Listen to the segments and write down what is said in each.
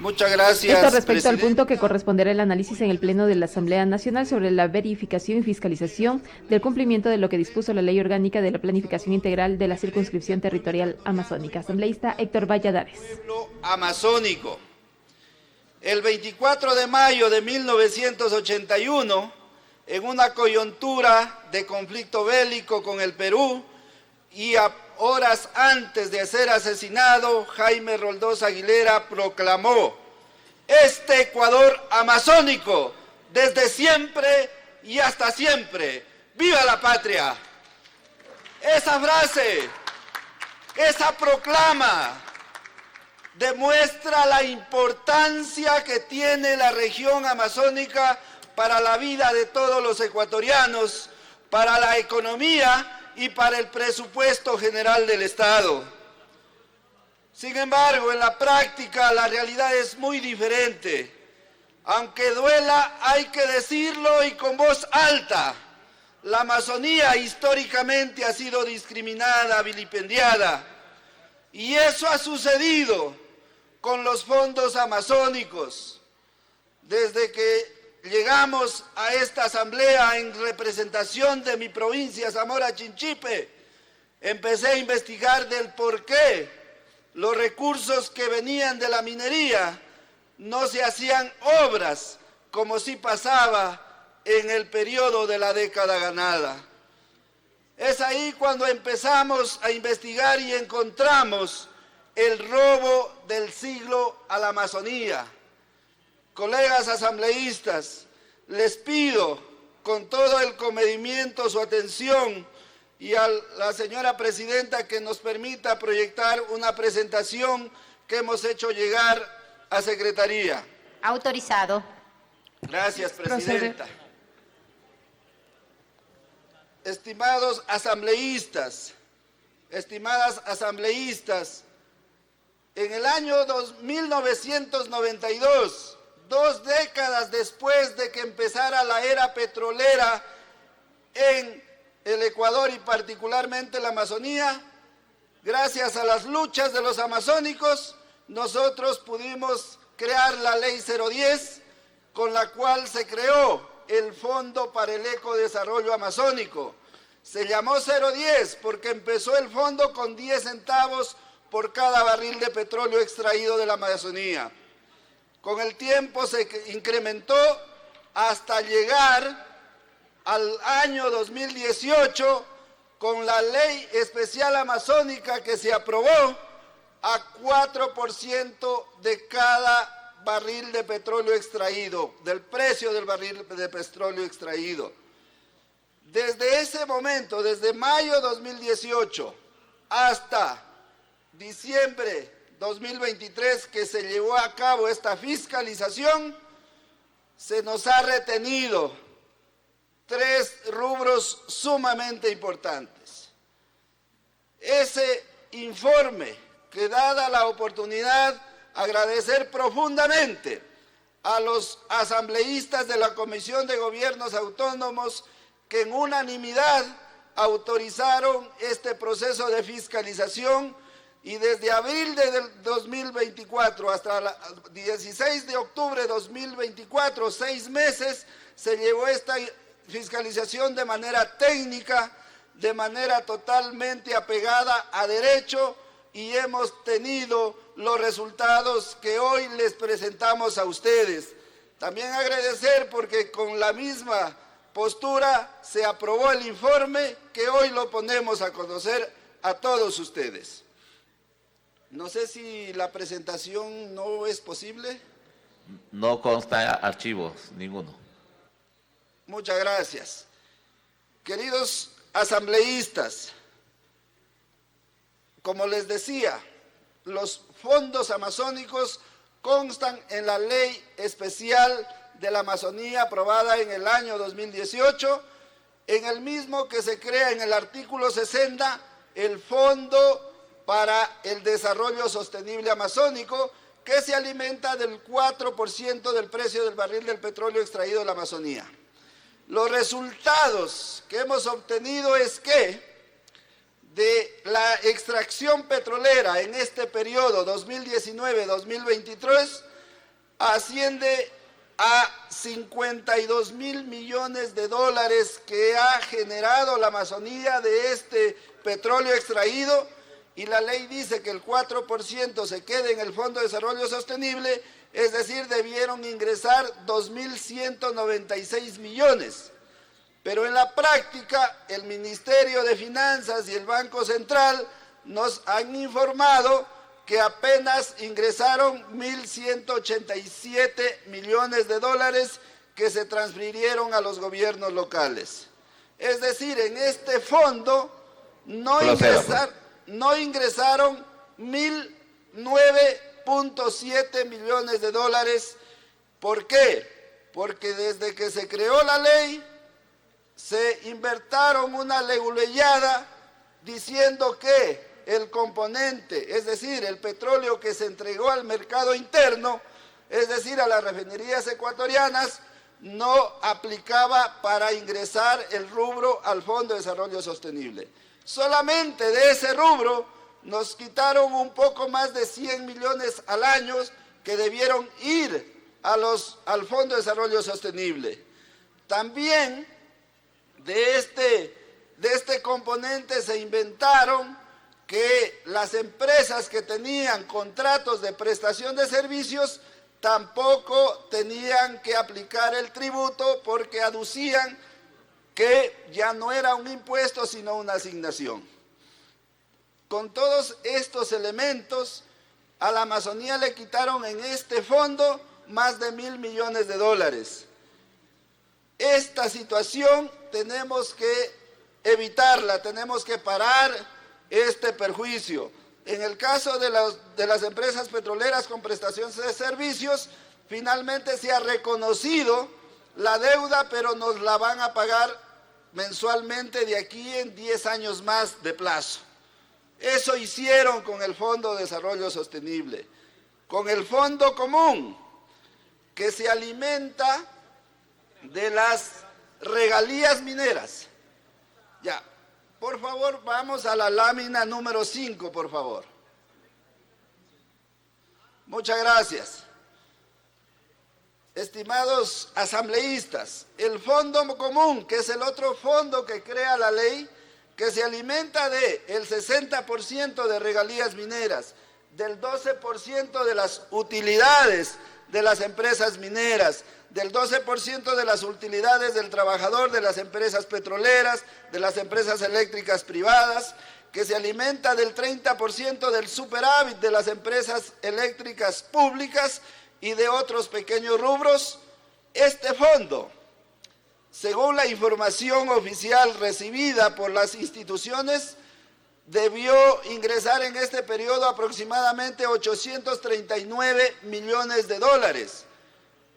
Muchas gracias, Esto respecto al presidenta. punto que corresponderá el análisis en el Pleno de la Asamblea Nacional sobre la verificación y fiscalización del cumplimiento de lo que dispuso la Ley Orgánica de la Planificación Integral de la Circunscripción Territorial Amazónica. Asambleísta Héctor Valladares. Pueblo amazónico. El 24 de mayo de 1981, en una coyuntura de conflicto bélico con el Perú y a horas antes de ser asesinado, Jaime Roldós Aguilera proclamó: este Ecuador amazónico, desde siempre y hasta siempre. ¡Viva la patria! Esa frase, esa proclama, demuestra la importancia que tiene la región amazónica para la vida de todos los ecuatorianos, para la economía y para el presupuesto general del Estado. Sin embargo, en la práctica la realidad es muy diferente. Aunque duela, hay que decirlo y con voz alta. La Amazonía históricamente ha sido discriminada, vilipendiada, y eso ha sucedido con los fondos amazónicos. Desde que llegamos a esta asamblea en representación de mi provincia, Zamora Chinchipe, empecé a investigar del por qué los recursos que venían de la minería no se hacían obras como sí pasaba en el periodo de la década ganada. Es ahí cuando empezamos a investigar y encontramos el robo del siglo a la Amazonía. Colegas asambleístas, les pido con todo el comedimiento su atención y a la señora presidenta que nos permita proyectar una presentación que hemos hecho llegar a Secretaría. Autorizado. Gracias, presidenta. Estimados asambleístas, estimadas asambleístas, en el año 1992, 2 décadas después de que empezara la era petrolera en el Ecuador y particularmente la Amazonía, gracias a las luchas de los amazónicos, nosotros pudimos crear la Ley 010, con la cual se creó el Fondo para el Ecodesarrollo Amazónico. Se llamó 010 porque empezó el fondo con 10 centavos por cada barril de petróleo extraído de la Amazonía. Con el tiempo se incrementó hasta llegar al año 2018 con la Ley Especial Amazónica que se aprobó a 4% de cada barril de petróleo extraído, del precio del barril de petróleo extraído. Desde ese momento, desde mayo 2018 hasta diciembre 2023 que se llevó a cabo esta fiscalización, se nos ha retenido 3 rubros sumamente importantes. Ese informe que, dada la oportunidad, agradecer profundamente a los asambleístas de la Comisión de Gobiernos Autónomos que en unanimidad autorizaron este proceso de fiscalización, y desde abril de 2024 hasta el 16 de octubre de 2024, 6 meses, se llevó esta fiscalización de manera técnica, de manera totalmente apegada a derecho, y hemos tenido los resultados que hoy les presentamos a ustedes. También agradecer porque con la misma postura se aprobó el informe que hoy lo ponemos a conocer a todos ustedes. No sé si la presentación no es posible. No consta archivos, ninguno. Muchas gracias. Queridos asambleístas, como les decía, los fondos amazónicos constan en la Ley Especial de la Amazonía aprobada en el año 2018, en el mismo que se crea en el artículo 60 el Fondo para el Desarrollo Sostenible Amazónico, que se alimenta del 4% del precio del barril del petróleo extraído de la Amazonía. Los resultados que hemos obtenido es que de la extracción petrolera en este periodo 2019-2023 asciende a 52.000 millones de dólares que ha generado la Amazonía de este petróleo extraído, y la ley dice que el 4% se quede en el Fondo de Desarrollo Sostenible, es decir, debieron ingresar 2.196 millones. Pero en la práctica, el Ministerio de Finanzas y el Banco Central nos han informado que apenas ingresaron 1.187 millones de dólares que se transfirieron a los gobiernos locales. Es decir, en este fondo no ingresaron 1.009.7 millones de dólares. ¿Por qué? Porque desde que se creó la ley, se inventaron una leguleyada diciendo que el componente, es decir, el petróleo que se entregó al mercado interno, es decir, a las refinerías ecuatorianas, no aplicaba para ingresar el rubro al Fondo de Desarrollo Sostenible. Solamente de ese rubro nos quitaron un poco más de 100 millones al año que debieron ir al Fondo de Desarrollo Sostenible. También de este componente se inventaron que las empresas que tenían contratos de prestación de servicios tampoco tenían que aplicar el tributo porque aducían que ya no era un impuesto sino una asignación. Con todos estos elementos, a la Amazonía le quitaron en este fondo más de 1.000 millones de dólares. Esta situación tenemos que evitarla, tenemos que parar este perjuicio. En el caso de las empresas petroleras con prestación de servicios, finalmente se ha reconocido la deuda, pero nos la van a pagar mensualmente de aquí en 10 años más de plazo. Eso hicieron con el Fondo de Desarrollo Sostenible. Con el Fondo Común, que se alimenta de las regalías mineras. Ya. Por favor, vamos a la lámina número 5, por favor. Muchas gracias. Estimados asambleístas, el Fondo Común, que es el otro fondo que crea la ley, que se alimenta del 60% de regalías mineras, del 12% de las utilidades de las empresas mineras, del 12% de las utilidades del trabajador de las empresas petroleras, de las empresas eléctricas privadas, que se alimenta del 30% del superávit de las empresas eléctricas públicas y de otros pequeños rubros. Este fondo, según la información oficial recibida por las instituciones, debió ingresar en este periodo aproximadamente 839 millones de dólares.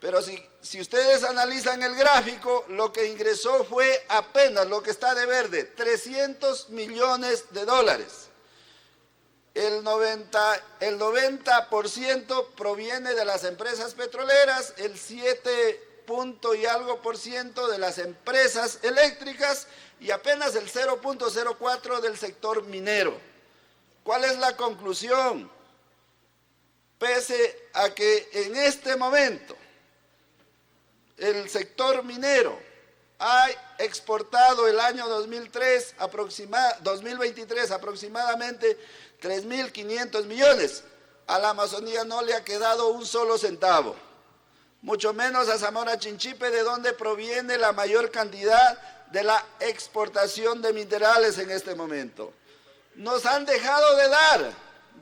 Pero si ustedes analizan el gráfico, lo que ingresó fue apenas lo que está de verde, 300 millones de dólares. El 90% proviene de las empresas petroleras, el 7 punto y algo por ciento de las empresas eléctricas y apenas el 0.04 del sector minero. ¿Cuál es la conclusión? Pese a que en este momento el sector minero ha exportado el año 2023 aproximadamente 3.500 millones. A la Amazonía no le ha quedado un solo centavo, mucho menos a Zamora Chinchipe, de donde proviene la mayor cantidad de la exportación de minerales en este momento. Nos han dejado de dar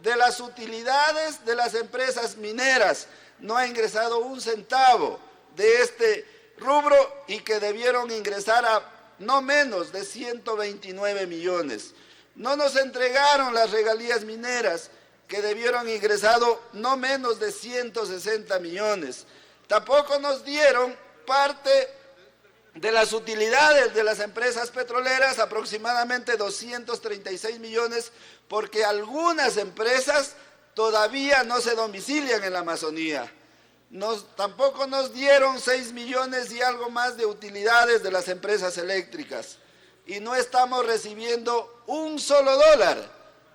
de las utilidades de las empresas mineras, no ha ingresado un centavo de este rubro y que debieron ingresar a no menos de 129 millones. No nos entregaron las regalías mineras que debieron ingresado no menos de 160 millones. Tampoco nos dieron parte de las utilidades de las empresas petroleras, aproximadamente 236 millones, porque algunas empresas todavía no se domicilian en la Amazonía. Tampoco nos dieron 6 millones y algo más de utilidades de las empresas eléctricas. Y no estamos recibiendo un solo dólar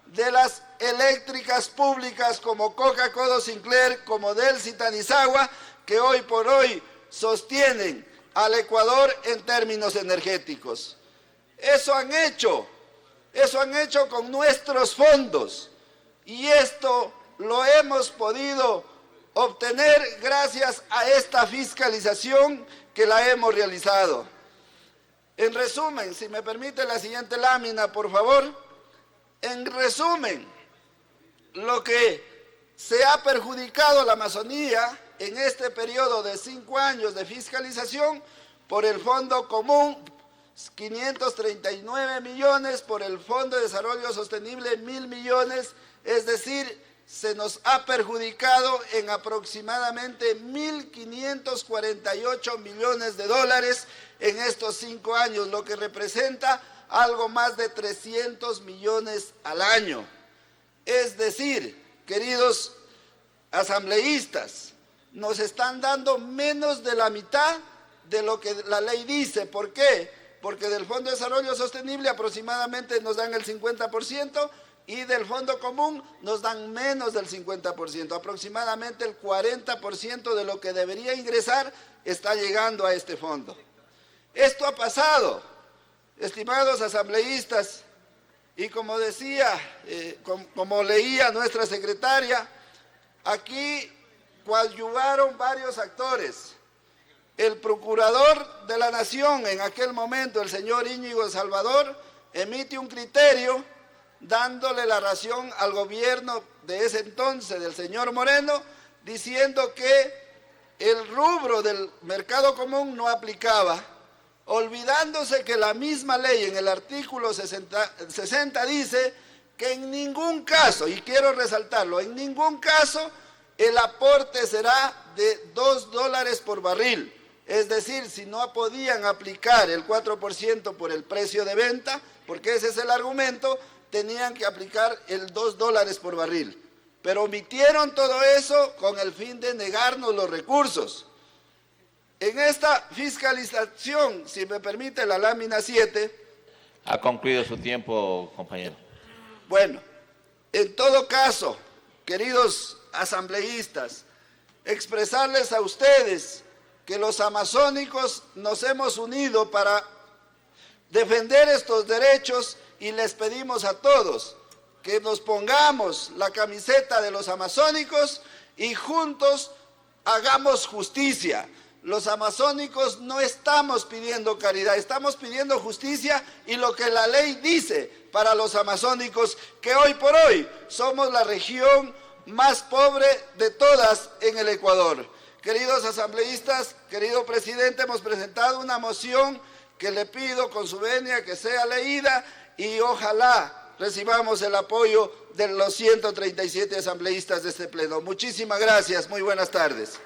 de las eléctricas públicas como Coca-Cola Sinclair, como Delcy Tanizagua, que hoy por hoy sostienen al Ecuador en términos energéticos. Eso han hecho con nuestros fondos, y esto lo hemos podido obtener gracias a esta fiscalización que la hemos realizado. En resumen, si me permite la siguiente lámina, por favor. En resumen, lo que se ha perjudicado a la Amazonía en este periodo de 5 años de fiscalización: por el Fondo Común, 539 millones, por el Fondo de Desarrollo Sostenible, 1.000 millones, es decir, se nos ha perjudicado en aproximadamente 1.548 millones de dólares en estos 5 años, lo que representa algo más de 300 millones al año. Es decir, queridos asambleístas, nos están dando menos de la mitad de lo que la ley dice. ¿Por qué? Porque del Fondo de Desarrollo Sostenible aproximadamente nos dan el 50%, y del Fondo Común nos dan menos del 50%, aproximadamente el 40% de lo que debería ingresar está llegando a este fondo. Esto ha pasado, estimados asambleístas, y como decía, como leía nuestra secretaria, aquí coadyuvaron varios actores. El procurador de la Nación en aquel momento, el señor Íñigo Salvador, emite un criterio dándole la razón al gobierno de ese entonces, del señor Moreno, diciendo que el rubro del mercado común no aplicaba, olvidándose que la misma ley en el artículo 60 dice que en ningún caso, y quiero resaltarlo, en ningún caso el aporte será de $2 por barril. Es decir, si no podían aplicar el 4% por el precio de venta, porque ese es el argumento, tenían que aplicar el $2 por barril. Pero omitieron todo eso con el fin de negarnos los recursos. En esta fiscalización, si me permite la lámina 7. Ha concluido su tiempo, compañero. Bueno, en todo caso, queridos asambleístas, expresarles a ustedes que los amazónicos nos hemos unido para defender estos derechos, y les pedimos a todos que nos pongamos la camiseta de los amazónicos y juntos hagamos justicia. Los amazónicos no estamos pidiendo caridad, estamos pidiendo justicia, y lo que la ley dice para los amazónicos, que hoy por hoy somos la región más pobre de todas en el Ecuador. Queridos asambleístas, querido presidente, hemos presentado una moción que le pido con su venia que sea leída, y ojalá recibamos el apoyo de los 137 asambleístas de este pleno. Muchísimas gracias, muy buenas tardes.